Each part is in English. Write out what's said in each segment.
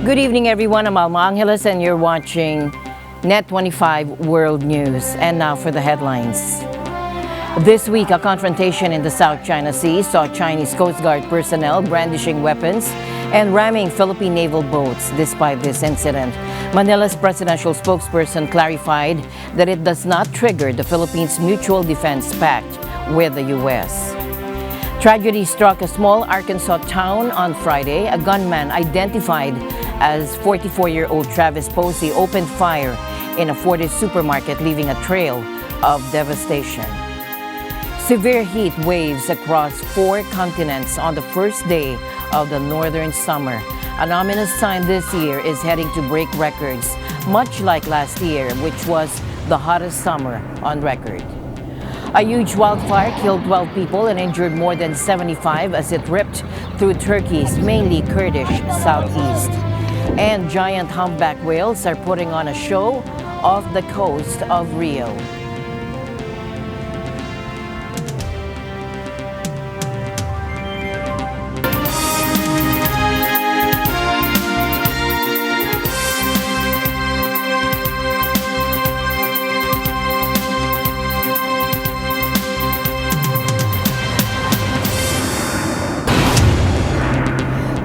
Good evening, everyone. I'm Alma Angeles, and you're watching NET25 World News. And now for the headlines. This week, a confrontation in the South China Sea saw Chinese Coast Guard personnel brandishing weapons and ramming Philippine naval boats. Despite this incident, Manila's presidential spokesperson clarified that it does not trigger the Philippines' Mutual Defense Pact with the U.S. Tragedy struck a small Arkansas town on Friday. A gunman identified as 44-year-old Travis Posey opened fire in a Fortis supermarket, leaving a trail of devastation. Severe heat waves across 4 continents on the first day of the northern summer. An ominous sign this year is heading to break records, much like last year, which was the hottest summer on record. A huge wildfire killed 12 people and injured more than 75 as it ripped through Turkey's mainly Kurdish southeast. And giant humpback whales are putting on a show off the coast of Rio.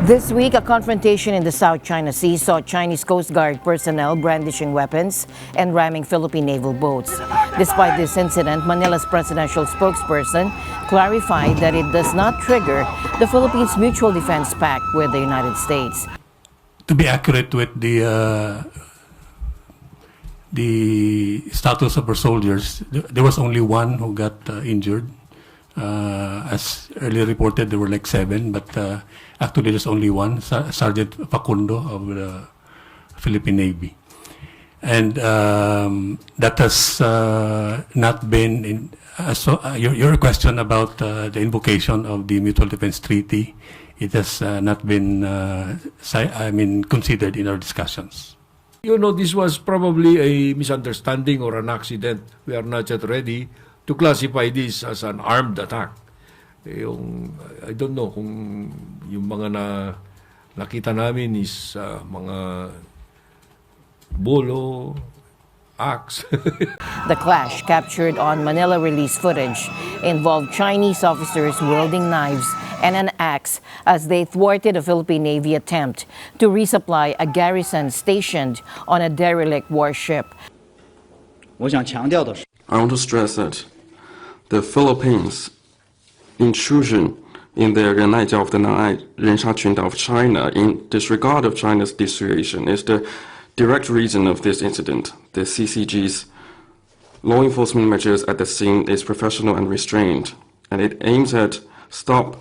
This week, a confrontation in the South China Sea saw Chinese Coast Guard personnel brandishing weapons and ramming Philippine naval boats. Despite this incident, Manila's presidential spokesperson clarified that it does not trigger the Philippines' Mutual Defense Pact with the United States. To be accurate with the status of our soldiers, there was only one who got injured. As earlier reported, there were like 7, but actually there's only one, Sergeant Facundo of the Philippine Navy. And that has not been, your question about the invocation of the Mutual Defense Treaty, it has not been, considered in our discussions. You know, this was probably a misunderstanding or an accident. We are not yet ready to classify this as an armed attack. I don't know kung yung mga nakita namin is mga bolo, axe. The clash, captured on Manila release footage, involved Chinese officers wielding knives and an axe as they thwarted a Philippine Navy attempt to resupply a garrison stationed on a derelict warship. I want to stress that the Philippines' intrusion in the Renai of the Nanai Rensha Qundao of China in disregard of China's dissuasion is the direct reason of this incident. The CCG's law enforcement measures at the scene is professional and restrained, and it aims at stop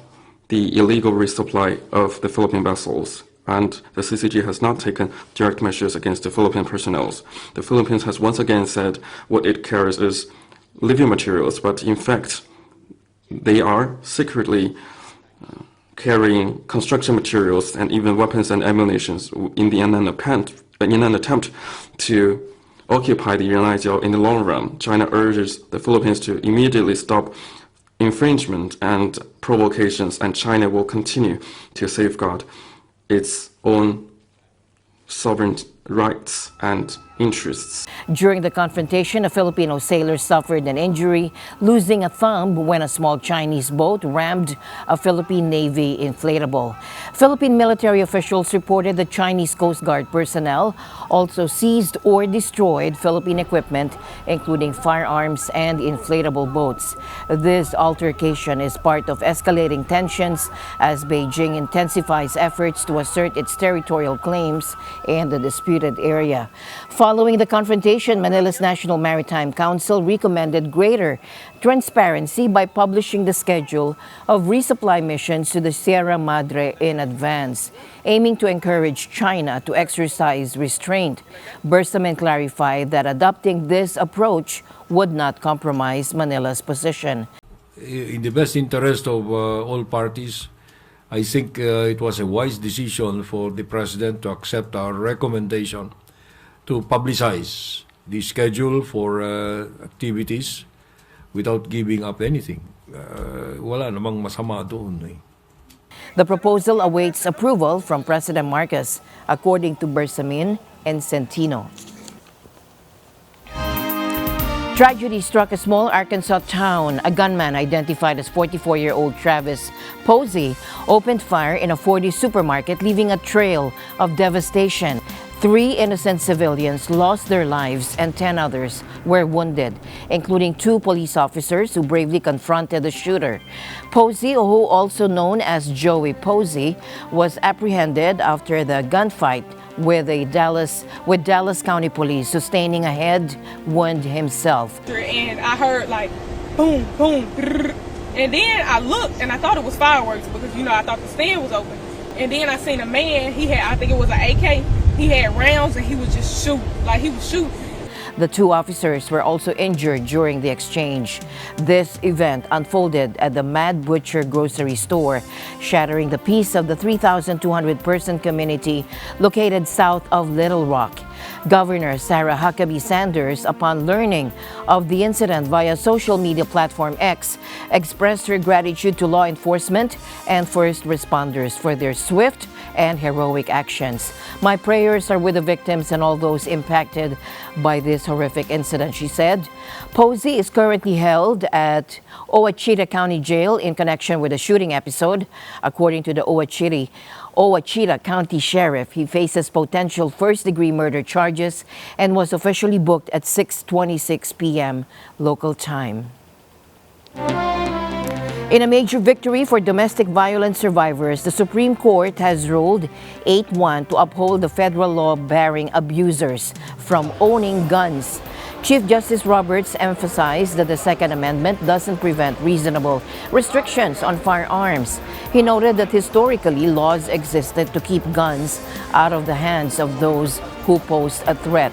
the illegal resupply of the Philippine vessels. And the CCG has not taken direct measures against the Philippine personnel. The Philippines has once again said what it carries is living materials, but in fact, they are secretly carrying construction materials and even weapons and ammunition in an attempt to occupy the Renai in the long run. China urges the Philippines to immediately stop infringement and provocations, and China will continue to safeguard its own sovereign rights and interests. During the confrontation, a Filipino sailor suffered an injury, losing a thumb when a small Chinese boat rammed a Philippine Navy inflatable. Philippine military officials reported that Chinese Coast Guard personnel also seized or destroyed Philippine equipment, including firearms and inflatable boats. This altercation is part of escalating tensions as Beijing intensifies efforts to assert its territorial claims in the disputed area. Following the confrontation, Manila's National Maritime Council recommended greater transparency by publishing the schedule of resupply missions to the Sierra Madre in advance, aiming to encourage China to exercise restraint. Bersamin clarified that adopting this approach would not compromise Manila's position. In the best interest of all parties, I think it was a wise decision for the President to accept our recommendation to publicize the schedule for activities without giving up anything. Wala namang masama doon. The proposal awaits approval from President Marcos, according to Bersamin and Centino. Tragedy struck a small Arkansas town. A gunman identified as 44-year-old Travis Posey opened fire in a 40 supermarket, leaving a trail of devastation. 3 innocent civilians lost their lives and 10 others were wounded, including 2 police officers who bravely confronted the shooter. Posey, who also known as Joey Posey, was apprehended after the gunfight with Dallas County Police, sustaining a head wound himself. And I heard like boom, boom, brrr. And then I looked and I thought it was fireworks because, I thought the stand was open. And then I seen a man, I think it was an AK, he had rounds and he was just shooting, like he was shooting. The 2 officers were also injured during the exchange. This event unfolded at the Mad Butcher grocery store, shattering the peace of the 3,200-person community located south of Little Rock. Governor Sarah Huckabee Sanders, upon learning of the incident via social media platform X, expressed her gratitude to law enforcement and first responders for their swift and heroic actions. My prayers are with the victims and all those impacted by this horrific incident, she said. Posey is currently held at Ouachita County Jail in connection with the shooting episode. According to the Ouachita County Sheriff, he faces potential first-degree murder charges and was officially booked at 6:26 p.m. local time. In a major victory for domestic violence survivors, the Supreme Court has ruled 8-1 to uphold the federal law barring abusers from owning guns. Chief Justice Roberts emphasized that the Second Amendment doesn't prevent reasonable restrictions on firearms. He noted that historically laws existed to keep guns out of the hands of those who pose a threat.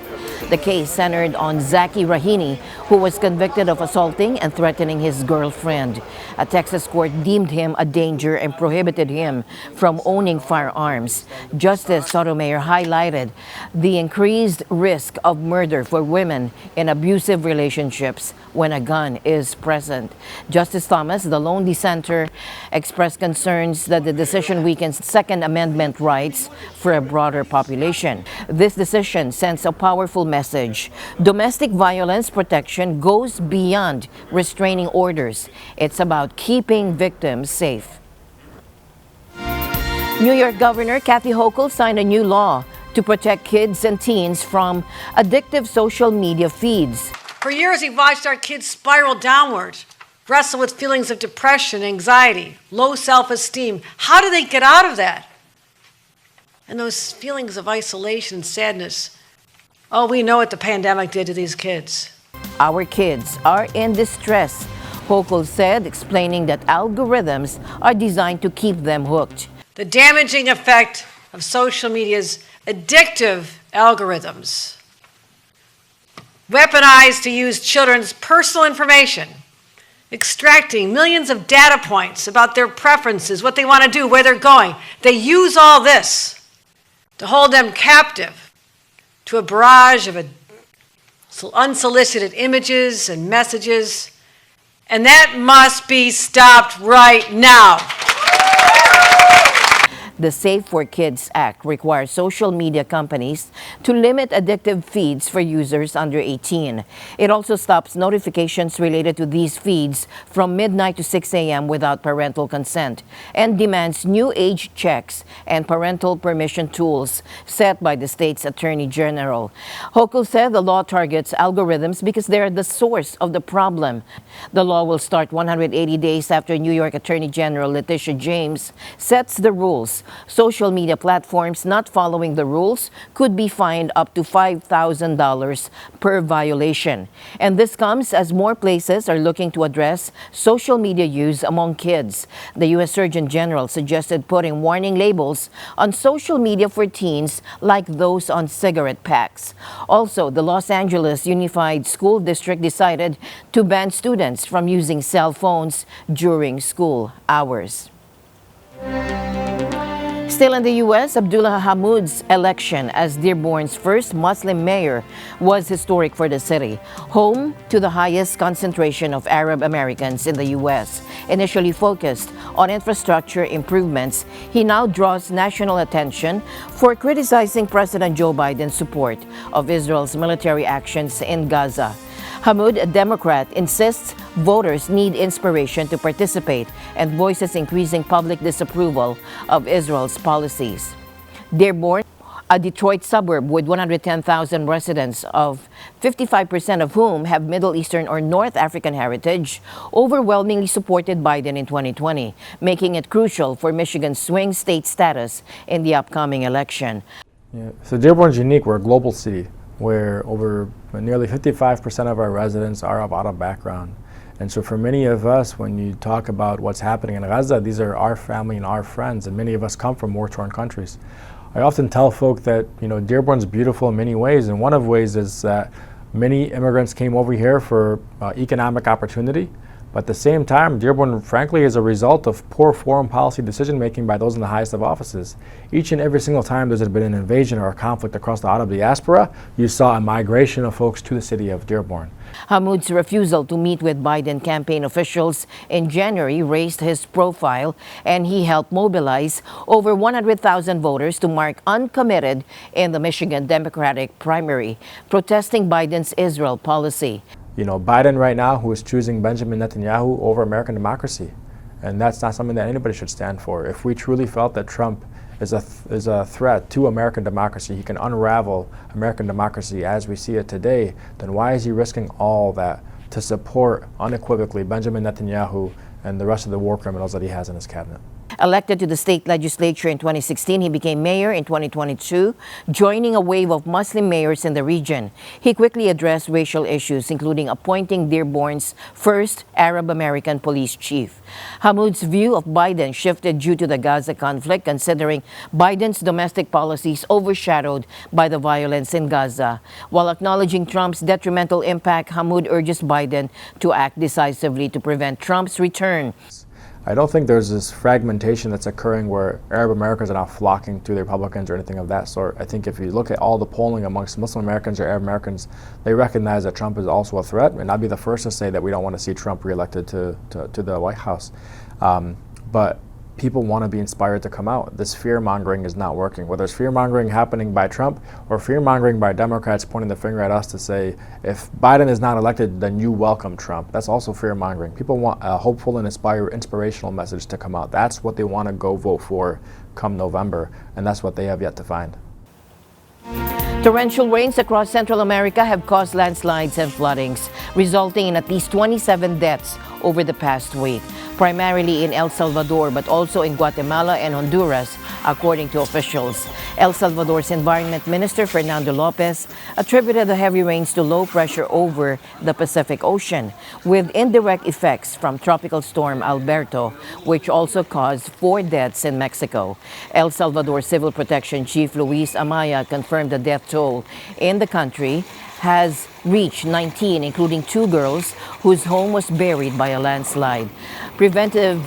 The case centered on Zaki Rahini, who was convicted of assaulting and threatening his girlfriend. A Texas court deemed him a danger and prohibited him from owning firearms. Justice Sotomayor highlighted the increased risk of murder for women in abusive relationships when a gun is present. Justice Thomas, the lone dissenter, expressed concerns that the decision weakens Second Amendment rights for a broader population. This decision sends a powerful message. Domestic violence protection goes beyond restraining orders. It's about keeping victims safe. New York Governor Kathy Hochul signed a new law to protect kids and teens from addictive social media feeds. For years, we've watched our kids spiral downward, wrestle with feelings of depression, anxiety, low self-esteem. How do they get out of that? And those feelings of isolation and sadness. Oh, we know what the pandemic did to these kids. Our kids are in distress, Hochul said, explaining that algorithms are designed to keep them hooked. The damaging effect of social media's addictive algorithms, weaponized to use children's personal information, extracting millions of data points about their preferences, what they want to do, where they're going. They use all this to hold them captive to a barrage of unsolicited images and messages, and that must be stopped right now. The Safe for Kids Act requires social media companies to limit addictive feeds for users under 18. It also stops notifications related to these feeds from midnight to 6 a.m. without parental consent and demands new age checks and parental permission tools set by the state's Attorney General. Hochul said the law targets algorithms because they are the source of the problem. The law will start 180 days after New York Attorney General Letitia James sets the rules. Social media platforms not following the rules could be fined up to $5,000 per violation. And this comes as more places are looking to address social media use among kids. The U.S. Surgeon General suggested putting warning labels on social media for teens like those on cigarette packs. Also, the Los Angeles Unified School District decided to ban students from using cell phones during school hours. Still in the U.S., Abdullah Hammoud's election as Dearborn's first Muslim mayor was historic for the city, home to the highest concentration of Arab Americans in the U.S. Initially focused on infrastructure improvements, he now draws national attention for criticizing President Joe Biden's support of Israel's military actions in Gaza. Hammoud, a Democrat, insists voters need inspiration to participate and voices increasing public disapproval of Israel's policies. Dearborn, a Detroit suburb with 110,000 residents, of 55% of whom have Middle Eastern or North African heritage, overwhelmingly supported Biden in 2020, making it crucial for Michigan's swing state status in the upcoming election. Yeah. So Dearborn's unique. We're a global city where over nearly 55% of our residents are of Arab background. And so for many of us, when you talk about what's happening in Gaza, these are our family and our friends, and many of us come from war-torn countries. I often tell folk that, Dearborn's beautiful in many ways, and one of the ways is that many immigrants came over here for economic opportunity. But at the same time, Dearborn, frankly, is a result of poor foreign policy decision-making by those in the highest of offices. Each and every single time there's been an invasion or a conflict across the Arab diaspora, you saw a migration of folks to the city of Dearborn. Hammoud's refusal to meet with Biden campaign officials in January raised his profile, and he helped mobilize over 100,000 voters to mark uncommitted in the Michigan Democratic primary, protesting Biden's Israel policy. Biden right now, who is choosing Benjamin Netanyahu over American democracy. And that's not something that anybody should stand for. If we truly felt that Trump is a threat to American democracy, he can unravel American democracy as we see it today, then why is he risking all that to support unequivocally Benjamin Netanyahu and the rest of the war criminals that he has in his cabinet? Elected to the state legislature in 2016, he became mayor in 2022, joining a wave of Muslim mayors in the region. He quickly addressed racial issues, including appointing Dearborn's first Arab American police chief. Hammoud's view of Biden shifted due to the Gaza conflict, considering Biden's domestic policies overshadowed by the violence in Gaza. While acknowledging Trump's detrimental impact, Hammoud urges Biden to act decisively to prevent Trump's return. I don't think there's this fragmentation that's occurring where Arab Americans are now flocking to the Republicans or anything of that sort. I think if you look at all the polling amongst Muslim Americans or Arab Americans, they recognize that Trump is also a threat, and I'd be the first to say that we don't want to see Trump reelected to the White House. But people want to be inspired to come out. This fear-mongering is not working. Whether it's fear-mongering happening by Trump or fear-mongering by Democrats pointing the finger at us to say, if Biden is not elected, then you welcome Trump. That's also fear-mongering. People want a hopeful and inspirational message to come out. That's what they want to go vote for come November, and that's what they have yet to find. Torrential rains across Central America have caused landslides and floodings, resulting in at least 27 deaths over the past week, primarily in El Salvador, but also in Guatemala and Honduras, according to officials. El Salvador's Environment Minister, Fernando Lopez, attributed the heavy rains to low pressure over the Pacific Ocean, with indirect effects from Tropical Storm Alberto, which also caused 4 deaths in Mexico. El Salvador Civil Protection Chief Luis Amaya confirmed the death toll in the country has reached 19, including 2 girls whose home was buried by a landslide. Preventive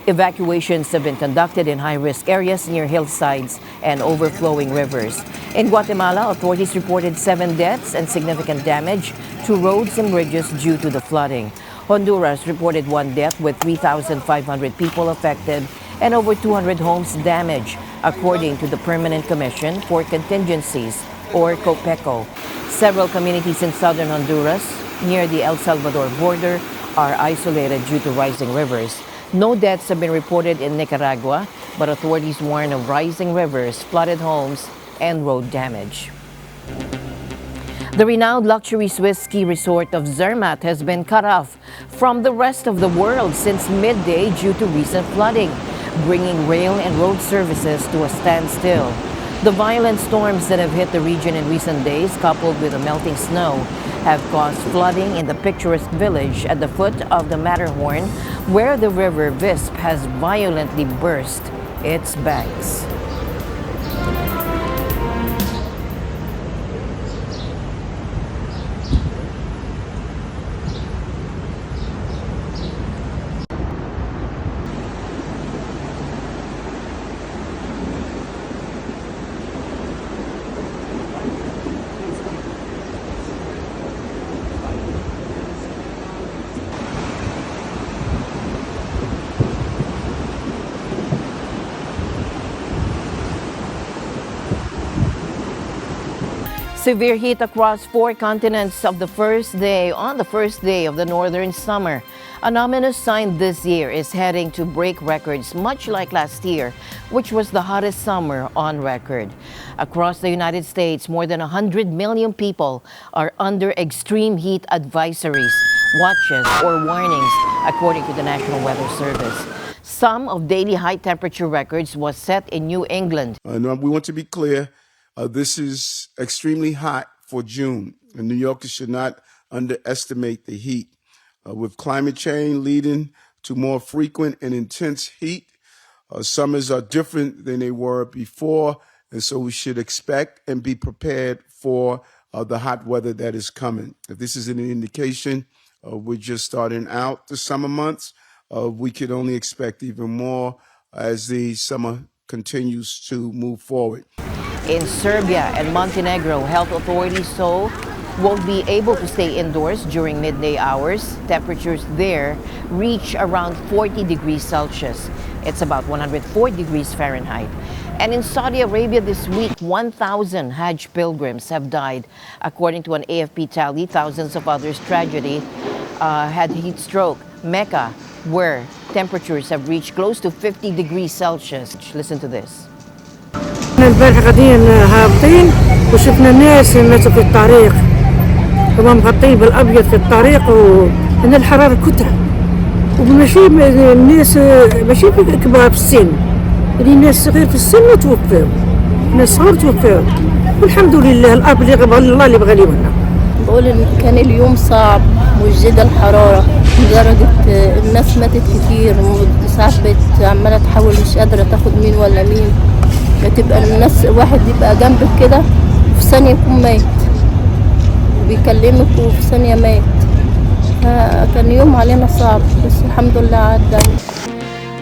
evacuations have been conducted in high-risk areas near hillsides and overflowing rivers. In Guatemala, authorities reported 7 deaths and significant damage to roads and bridges due to the flooding. Honduras reported 1 death with 3,500 people affected and over 200 homes damaged, according to the Permanent Commission for Contingencies, or COPECO. Several communities in southern Honduras, near the El Salvador border, are isolated due to rising rivers. No deaths have been reported in Nicaragua, but authorities warn of rising rivers, flooded homes, and road damage. The renowned luxury Swiss ski resort of Zermatt has been cut off from the rest of the world since midday due to recent flooding, bringing rail and road services to a standstill. The violent storms that have hit the region in recent days, coupled with the melting snow, have caused flooding in the picturesque village at the foot of the Matterhorn, where the river Visp has violently burst its banks. Severe heat across 4 continents on the first day of the northern summer. An ominous sign this year is heading to break records, much like last year, which was the hottest summer on record. Across the United States, more than 100 million people are under extreme heat advisories, watches, or warnings, according to the National Weather Service. Some of daily high temperature records was set in New England. We want to be clear. This is extremely hot for June, and New Yorkers should not underestimate the heat. With climate change leading to more frequent and intense heat, summers are different than they were before, and so we should expect and be prepared for the hot weather that is coming. If this is an indication, we're just starting out the summer months. We could only expect even more as the summer continues to move forward. In Serbia and Montenegro, health authorities won't be able to stay indoors during midday hours. Temperatures there reach around 40 degrees Celsius. It's about 104 degrees Fahrenheit. And in Saudi Arabia this week, 1,000 Hajj pilgrims have died. According to an AFP tally, thousands of others had heat stroke. Mecca, where temperatures have reached close to 50 degrees Celsius. Listen to this. البارح قاعدين هابطين وشفنا ناس ماتوا في الطريق، هم مغطين بالابيض في الطريق وان الحراره كتره، وماشي الناس ماشي كبار في السن، يعني ناس صغير في السن توفاو، ناس صغار توفاو، والحمد لله الاب اللي غضب الله اللي بغى لنا. بقول إن كان اليوم صعب وازداد الحراره لدرجه الناس ماتت كتير، وساعات عماله تحاول مش قادره تاخد مين ولا مين. تبقى الناس واحد يبقى جنبك كده في ثانية يكون ميت وبيكلمك وفي ثانية ميت. كان يوم علينا صعب بس الحمد لله عدى.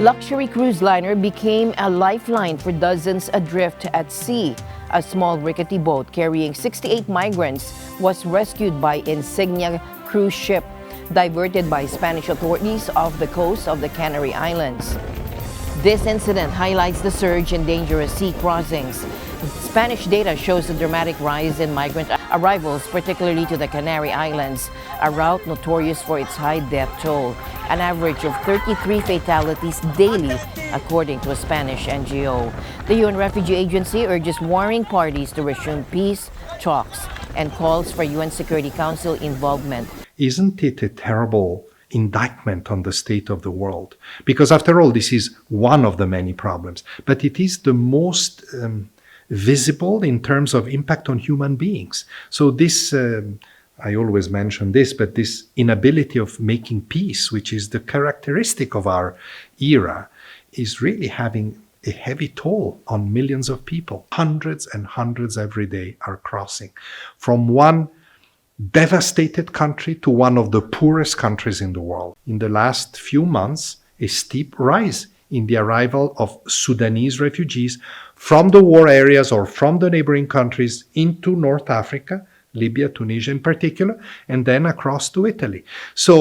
Luxury cruise liner became a lifeline for dozens adrift at sea. A small rickety boat carrying 68 migrants was rescued by Insignia cruise ship, diverted by Spanish authorities off the coast of the Canary Islands. This incident highlights the surge in dangerous sea crossings. Spanish data shows a dramatic rise in migrant arrivals, particularly to the Canary Islands, a route notorious for its high death toll, an average of 33 fatalities daily, according to a Spanish NGO. The UN Refugee Agency urges warring parties to resume peace talks and calls for UN Security Council involvement. Isn't it a terrible indictment on the state of the world? Because after all, this is one of the many problems, but it is the most visible in terms of impact on human beings. So this, I always mention this, but this inability of making peace, which is the characteristic of our era, is really having a heavy toll on millions of people. Hundreds and hundreds every day are crossing from one devastated country to one of the poorest countries in the world. In the last few months, a steep rise in the arrival of Sudanese refugees from the war areas or from the neighboring countries into North Africa, Libya, Tunisia in particular, and then across to Italy. So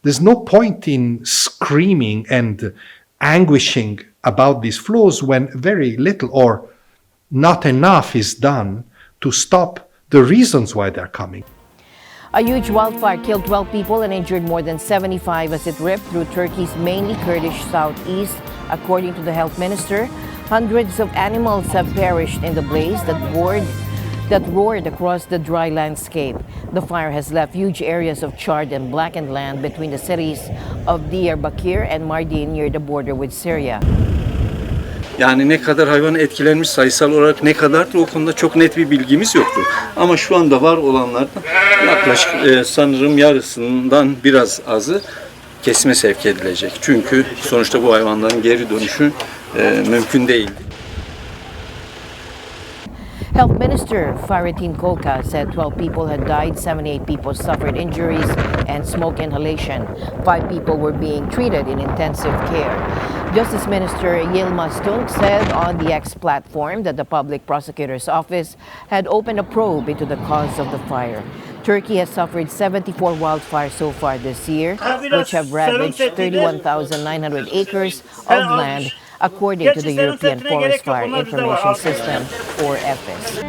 there's no point in screaming and anguishing about these flows when very little or not enough is done to stop the reasons why they're coming. A huge wildfire killed 12 people and injured more than 75 as it ripped through Turkey's mainly Kurdish southeast. According to the health minister, hundreds of animals have perished in the blaze that roared across the dry landscape. The fire has left huge areas of charred and blackened land between the cities of Diyarbakir and Mardin near the border with Syria. Yani ne kadar hayvan etkilenmiş sayısal olarak ne kadardır o konuda çok net bir bilgimiz yoktu. Ama şu anda var olanlardan yaklaşık sanırım yarısından biraz azı kesime sevk edilecek. Çünkü sonuçta bu hayvanların geri dönüşü mümkün değil. Health Minister Faritin Koka said 12 people had died, 78 people suffered injuries and smoke inhalation. 5 people were being treated in intensive care. Justice Minister Yilmaz Tunç said on the X platform that the Public Prosecutor's Office had opened a probe into the cause of the fire. Turkey has suffered 74 wildfires so far this year, which have ravaged 31,900 acres of land, according to the European Forest Fire Information System, or EFIS.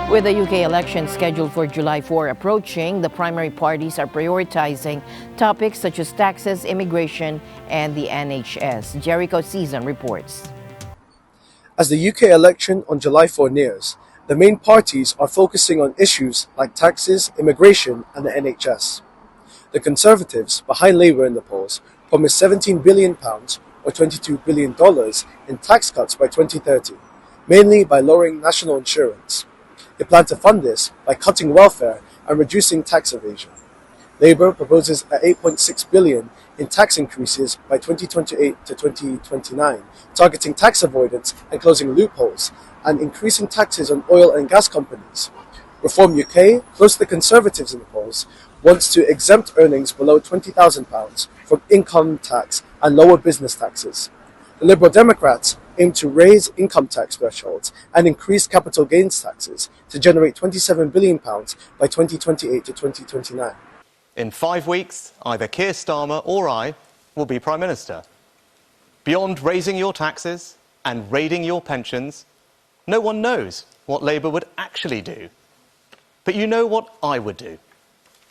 With the UK election scheduled for July 4 approaching, the primary parties are prioritizing topics such as taxes, immigration, and the NHS. Jericho Season reports. As the UK election on July 4 nears, the main parties are focusing on issues like taxes, immigration, and the NHS. The Conservatives, behind Labour in the polls, promised £17 billion or $22 billion in tax cuts by 2030, mainly by lowering national insurance. They plan to fund this by cutting welfare and reducing tax evasion. Labour proposes a $8.6 billion in tax increases by 2028 to 2029, targeting tax avoidance and closing loopholes, and increasing taxes on oil and gas companies. Reform UK, close to the Conservatives in the polls, wants to exempt earnings below £20,000 from income tax and lower business taxes. The Liberal Democrats aim to raise income tax thresholds and increase capital gains taxes to generate £27 billion by 2028 to 2029. In 5 weeks, either Keir Starmer or I will be Prime Minister. Beyond raising your taxes and raiding your pensions, no one knows what Labour would actually do. But you know what I would do.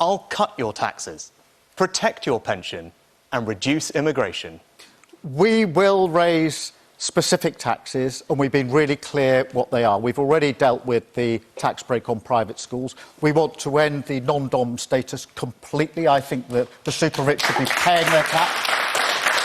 I'll cut your taxes, protect your pension, and reduce immigration. We will raise specific taxes, and we've been really clear what they are. We've already dealt with the tax break on private schools. We want to end the non-dom status completely. I think that the super rich should be paying their tax.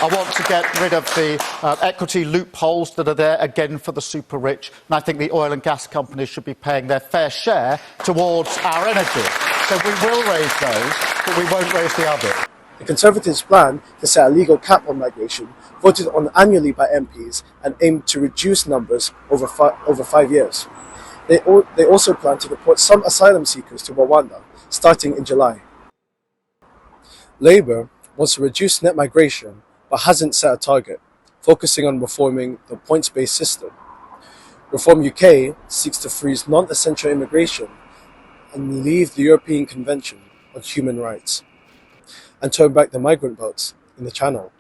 I want to get rid of the equity loopholes that are there, again, for the super rich. And I think the oil and gas companies should be paying their fair share towards our energy. So we will raise those, but we won't raise the others. The Conservatives' plan to set a legal cap on migration, voted on annually by MPs, and aimed to reduce numbers over 5 years. They also plan to deport some asylum seekers to Rwanda, starting in July. Labour wants to reduce net migration, but hasn't set a target, focusing on reforming the points-based system. Reform UK seeks to freeze non-essential immigration and leave the European Convention on Human Rights, and turn back the migrant boats in the Channel.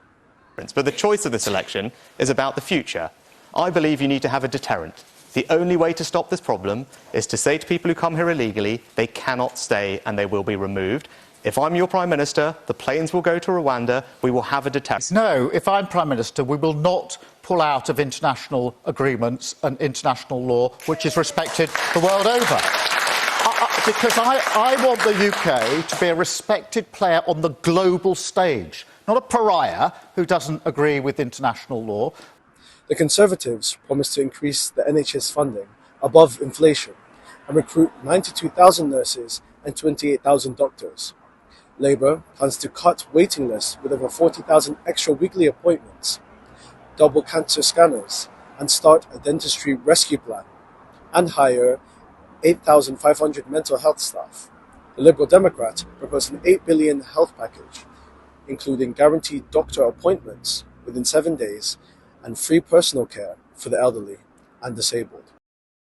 But the choice of this election is about the future. I believe you need to have a deterrent. The only way to stop this problem is to say to people who come here illegally, they cannot stay and they will be removed. If I'm your Prime Minister, the planes will go to Rwanda, we will have a deterrent. No, if I'm Prime Minister, we will not pull out of international agreements and international law, which is respected the world over. Because I want the UK to be a respected player on the global stage, not a pariah who doesn't agree with international law. The Conservatives promised to increase the NHS funding above inflation and recruit 92,000 nurses and 28,000 doctors. Labour plans to cut waiting lists with over 40,000 extra weekly appointments, double cancer scanners, and start a dentistry rescue plan, and hire 8,500 mental health staff. The Liberal Democrats proposed an $8 billion health package, including guaranteed doctor appointments within 7 days and free personal care for the elderly and disabled.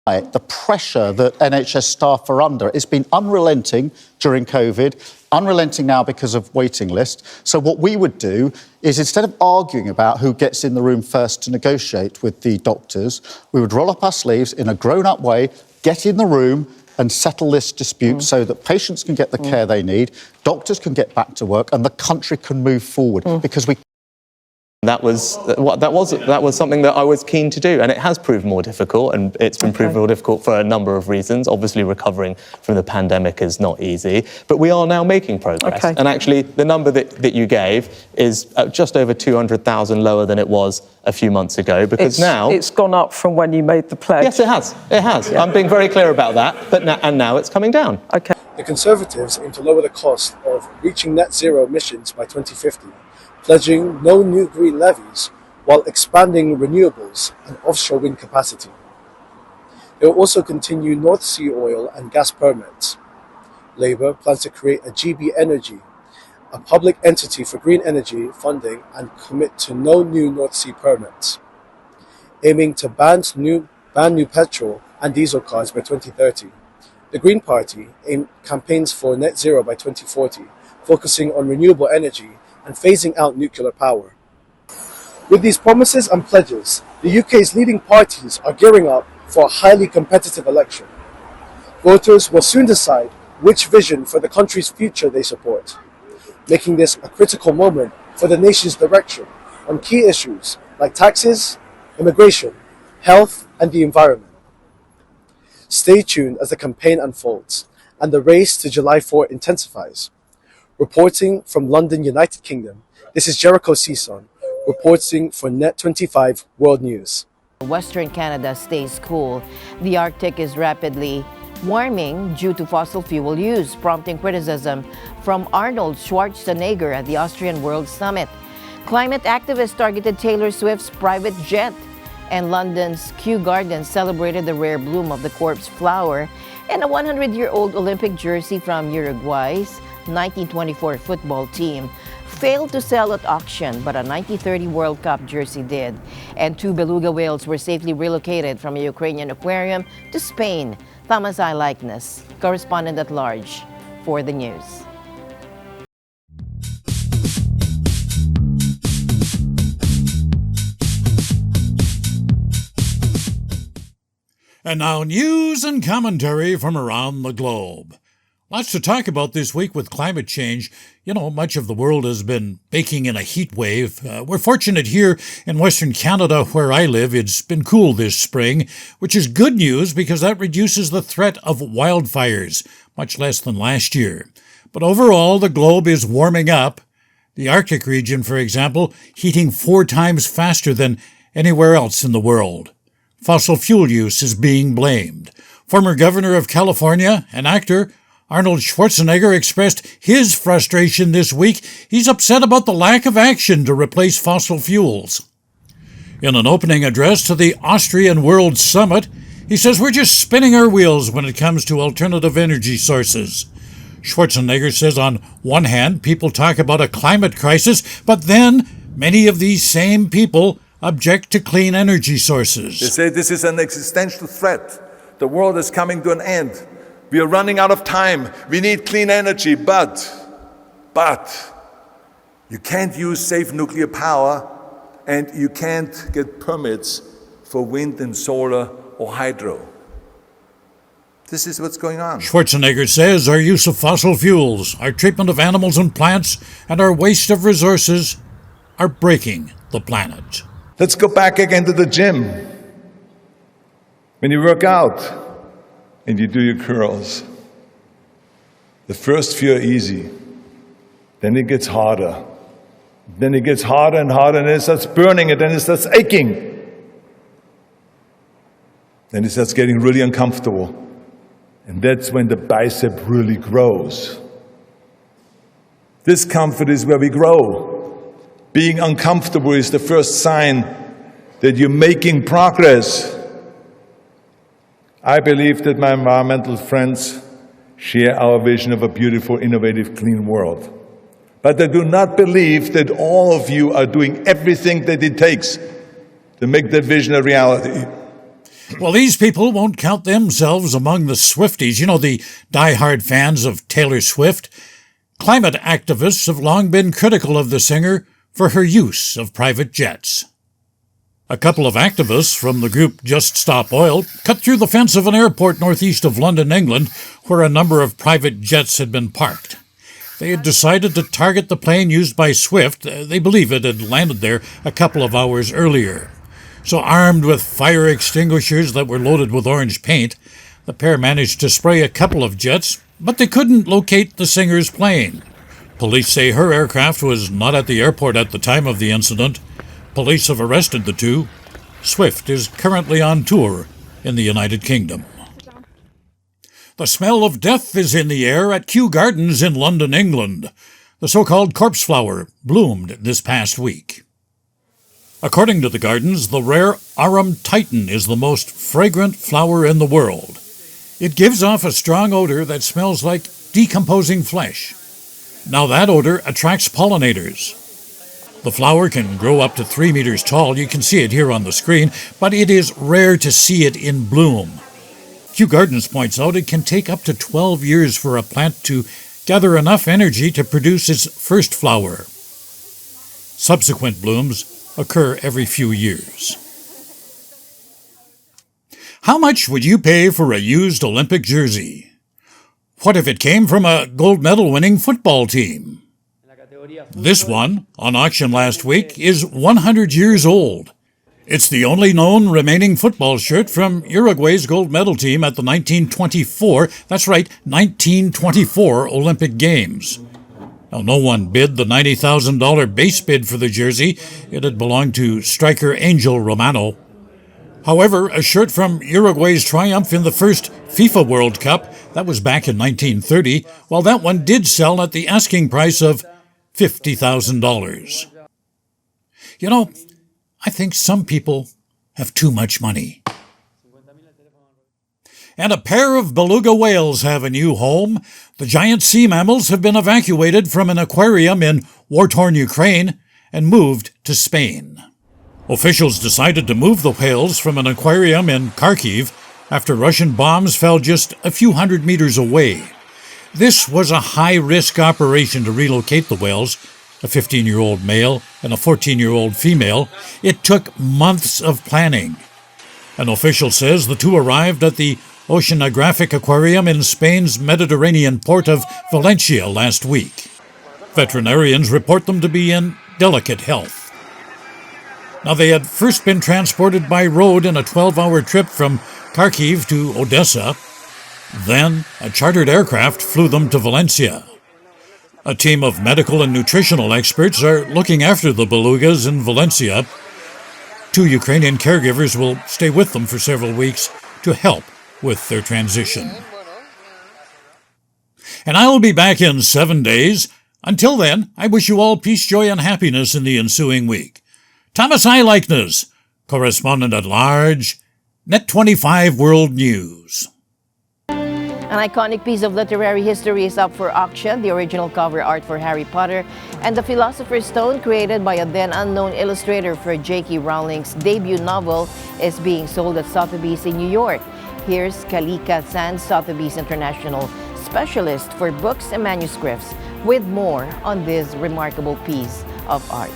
The pressure that NHS staff are under has been unrelenting during COVID, unrelenting now because of waiting lists. So what we would do is, instead of arguing about who gets in the room first to negotiate with the doctors, we would roll up our sleeves in a grown-up way, get in the room and settle this dispute so that patients can get the care they need, doctors can get back to work, and the country can move forward. Because we... That was something that I was keen to do, and it has proved more difficult, and it's been proved more difficult for a number of reasons. Obviously, recovering from the pandemic is not easy, but we are now making progress. And actually, the number that you gave is just over 200,000 lower than it was a few months ago, because now... It's gone up from when you made the pledge. Yes, it has. It has. Yeah. I'm being very clear about that, but now it's coming down. Okay. The Conservatives aim to lower the cost of reaching net zero emissions by 2050, pledging no new green levies while expanding renewables and offshore wind capacity. They will also continue North Sea oil and gas permits. Labour plans to create a GB Energy, a public entity for green energy funding, and commit to no new North Sea permits, aiming to ban new petrol and diesel cars by 2030. The Green Party campaigns for net zero by 2040, focusing on renewable energy and phasing out nuclear power. With these promises and pledges, the UK's leading parties are gearing up for a highly competitive election. Voters will soon decide which vision for the country's future they support, making this a critical moment for the nation's direction on key issues like taxes, immigration, health, and the environment. Stay tuned as the campaign unfolds and the race to July 4 intensifies. Reporting from London, United Kingdom, this is Jericho Season, reporting for NET25 World News. Western Canada stays cool. The Arctic is rapidly warming due to fossil fuel use, prompting criticism from Arnold Schwarzenegger at the Austrian World Summit. Climate activists targeted Taylor Swift's private jet, and London's Kew Gardens celebrated the rare bloom of the corpse flower, and a 100-year-old Olympic jersey from Uruguay's 1924 football team failed to sell at auction, but a 1930 World Cup jersey did. And 2 beluga whales were safely relocated from a Ukrainian aquarium to Spain. Thomas I. Likeness, correspondent at large for the news. And now news and commentary from around the globe. Lots to talk about this week with climate change. You know, much of the world has been baking in a heat wave. We're fortunate here in Western Canada, where I live. It's been cool this spring, which is good news because that reduces the threat of wildfires, much less than last year. But overall, the globe is warming up. The Arctic region, for example, heating 4 times faster than anywhere else in the world. Fossil fuel use is being blamed. Former governor of California and actor Arnold Schwarzenegger expressed his frustration this week. He's upset about the lack of action to replace fossil fuels. In an opening address to the Austrian World Summit, he says we're just spinning our wheels when it comes to alternative energy sources. Schwarzenegger says on one hand, people talk about a climate crisis, but then many of these same people object to clean energy sources. They say this is an existential threat. The world is coming to an end. We are running out of time. We need clean energy, but you can't use safe nuclear power and you can't get permits for wind and solar or hydro. This is what's going on. Schwarzenegger says our use of fossil fuels, our treatment of animals and plants, and our waste of resources are breaking the planet. Let's go back again to the gym. When you work out and you do your curls, the first few are easy. Then it gets harder. Then it gets harder and harder, and it starts burning, and then it starts aching. Then it starts getting really uncomfortable. And that's when the bicep really grows. Discomfort is where we grow. Being uncomfortable is the first sign that you're making progress. I believe that my environmental friends share our vision of a beautiful, innovative, clean world. But I do not believe that all of you are doing everything that it takes to make that vision a reality. Well, these people won't count themselves among the Swifties, you know, the die-hard fans of Taylor Swift. Climate activists have long been critical of the singer for her use of private jets. A couple of activists from the group Just Stop Oil cut through the fence of an airport northeast of London, England, where a number of private jets had been parked. They had decided to target the plane used by Swift. They believe it had landed there a couple of hours earlier. So armed with fire extinguishers that were loaded with orange paint, the pair managed to spray a couple of jets, but they couldn't locate the singer's plane. Police say her aircraft was not at the airport at the time of the incident. Police have arrested the two. Swift is currently on tour in the United Kingdom. The smell of death is in the air at Kew Gardens in London, England. The so-called corpse flower bloomed this past week. According to the gardens, the rare Arum Titan is the most fragrant flower in the world. It gives off a strong odor that smells like decomposing flesh. Now that odor attracts pollinators. The flower can grow up to 3 meters tall. You can see it here on the screen, but it is rare to see it in bloom. Kew Gardens points out it can take up to 12 years for a plant to gather enough energy to produce its first flower. Subsequent blooms occur every few years. How much would you pay for a used Olympic jersey? What if it came from a gold medal winning football team? This one, on auction last week, is 100 years old. It's the only known remaining football shirt from Uruguay's gold medal team at the 1924, that's right, 1924 Olympic Games. Now, no one bid the $90,000 base bid for the jersey. It had belonged to striker Angel Romano. However, a shirt from Uruguay's triumph in the first FIFA World Cup, that was back in 1930, well, that one did sell at the asking price of $50,000. You know, I think some people have too much money. And a pair of beluga whales have a new home. The giant sea mammals have been evacuated from an aquarium in war-torn Ukraine and moved to Spain. Officials decided to move the whales from an aquarium in Kharkiv after Russian bombs fell just a few hundred meters away. This was a high-risk operation to relocate the whales, a 15-year-old male and a 14-year-old female. It took months of planning. An official says the two arrived at the Oceanographic Aquarium in Spain's Mediterranean port of Valencia last week. Veterinarians report them to be in delicate health. Now, they had first been transported by road in a 12-hour trip from Kharkiv to Odessa. Then, a chartered aircraft flew them to Valencia. A team of medical and nutritional experts are looking after the belugas in Valencia. 2 Ukrainian caregivers will stay with them for several weeks to help with their transition. And I'll be back in 7 days. Until then, I wish you all peace, joy, and happiness in the ensuing week. Thomas I. Likeness, Correspondent at Large, NET25 World News. An iconic piece of literary history is up for auction. The original cover art for Harry Potter and the Philosopher's Stone, created by a then unknown illustrator for J.K. Rowling's debut novel, is being sold at Sotheby's in New York. Here's Kalika Sands, Sotheby's International Specialist for Books and Manuscripts, with more on this remarkable piece of art.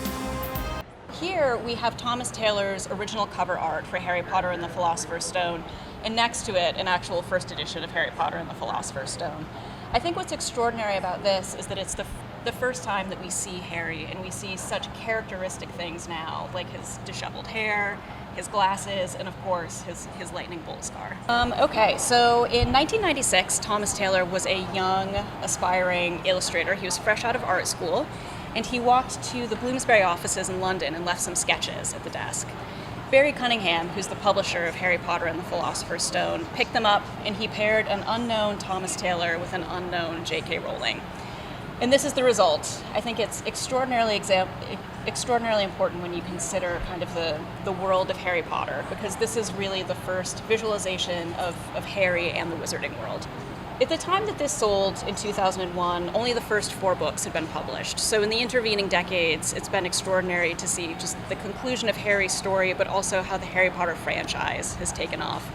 Here we have Thomas Taylor's original cover art for Harry Potter and the Philosopher's Stone, and next to it an actual first edition of Harry Potter and the Philosopher's Stone. I think what's extraordinary about this is that it's the first time that we see Harry, and we see such characteristic things now, like his disheveled hair, his glasses, and of course his lightning bolt scar. Okay, so in 1996, Thomas Taylor was a young, aspiring illustrator. He was fresh out of art school, and he walked to the Bloomsbury offices in London and left some sketches at the desk. Barry Cunningham, who's the publisher of Harry Potter and the Philosopher's Stone, picked them up, and he paired an unknown Thomas Taylor with an unknown J.K. Rowling. And this is the result. I think it's extraordinarily important when you consider kind of the world of Harry Potter, because this is really the first visualization of Harry and the wizarding world. At the time that this sold in 2001, only the first 4 books had been published. So in the intervening decades, it's been extraordinary to see just the conclusion of Harry's story, but also how the Harry Potter franchise has taken off.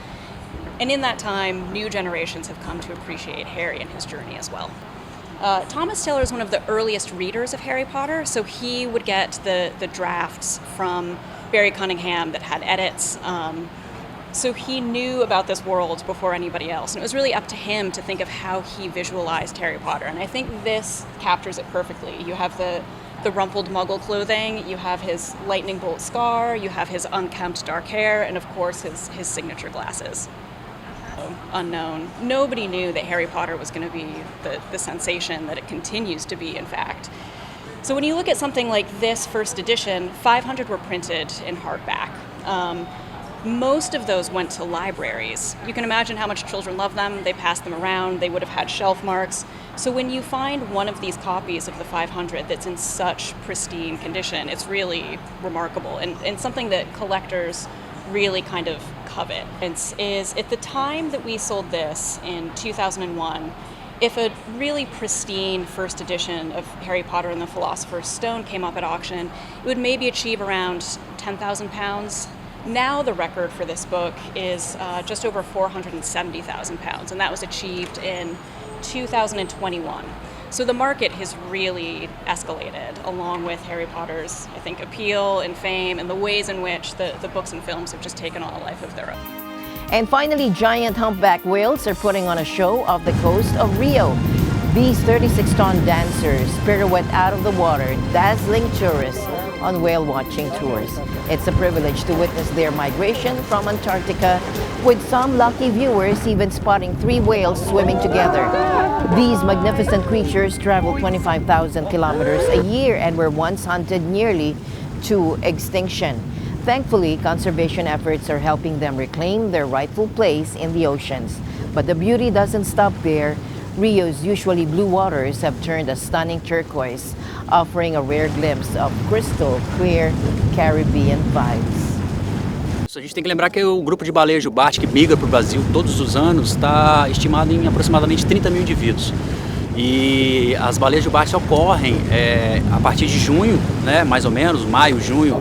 And in that time, new generations have come to appreciate Harry and his journey as well. Thomas Taylor is one of the earliest readers of Harry Potter, so he would get the drafts from Barry Cunningham that had edits. So he knew about this world before anybody else, and it was really up to him to think of how he visualized Harry Potter. And I think this captures it perfectly. You have the rumpled Muggle clothing, you have his lightning bolt scar, you have his unkempt dark hair, and of course his signature glasses. Unknown. Nobody knew that Harry Potter was going to be the sensation that it continues to be, in fact. So when you look at something like this first edition, 500 were printed in hardback. Most of those went to libraries. You can imagine how much children love them. They passed them around. They would have had shelf marks. So when you find one of these copies of the 500 that's in such pristine condition, it's really remarkable, and something that collectors really kind of covet. Is at the time that we sold this in 2001, if a really pristine first edition of Harry Potter and the Philosopher's Stone came up at auction, it would maybe achieve around £10,000. Now the record for this book is just over £470,000, and that was achieved in 2021. So the market has really escalated, along with Harry Potter's, I think, appeal and fame, and the ways in which the books and films have just taken on a life of their own. And finally, giant humpback whales are putting on a show off the coast of Rio. These 36-ton dancers pirouette out of the water, dazzling tourists on whale watching tours. It's a privilege to witness their migration from Antarctica, with some lucky viewers even spotting 3 whales swimming together. These magnificent creatures travel 25,000 kilometers a year and were once hunted nearly to extinction. Thankfully, conservation efforts are helping them reclaim their rightful place in the oceans. But the beauty doesn't stop there. Rio's usually blue waters have turned a stunning turquoise, offering a rare glimpse of crystal clear Caribbean vibes. A gente tem que lembrar que o grupo de baleia jubarte que migra para o Brasil todos os anos está estimado em aproximadamente 30 mil indivíduos. E as baleias jubartes ocorrem a partir de junho, né, mais ou menos, maio, junho,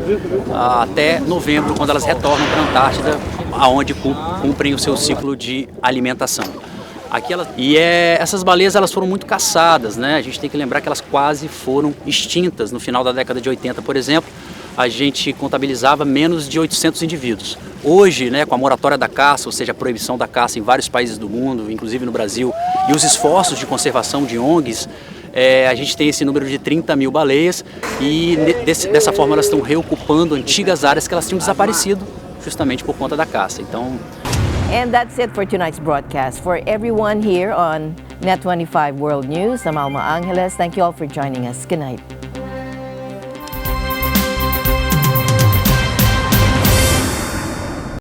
até novembro, quando elas retornam para a Antártida, aonde cumprem o seu ciclo de alimentação. Essas baleias elas foram muito caçadas, né? A gente tem que lembrar que elas quase foram extintas. No final da década de 80, por exemplo, a gente contabilizava menos de 800 indivíduos. Hoje, né, com a moratória da caça, ou seja, a proibição da caça em vários países do mundo, inclusive no Brasil, e os esforços de conservação de ONGs, a gente tem esse número de 30 mil baleias e dessa forma elas estão reocupando antigas áreas que elas tinham desaparecido justamente por conta da caça. Então, And that's it for tonight's broadcast. For everyone here on NET25 World News, I'm Alma Angeles. Thank you all for joining us. Good night.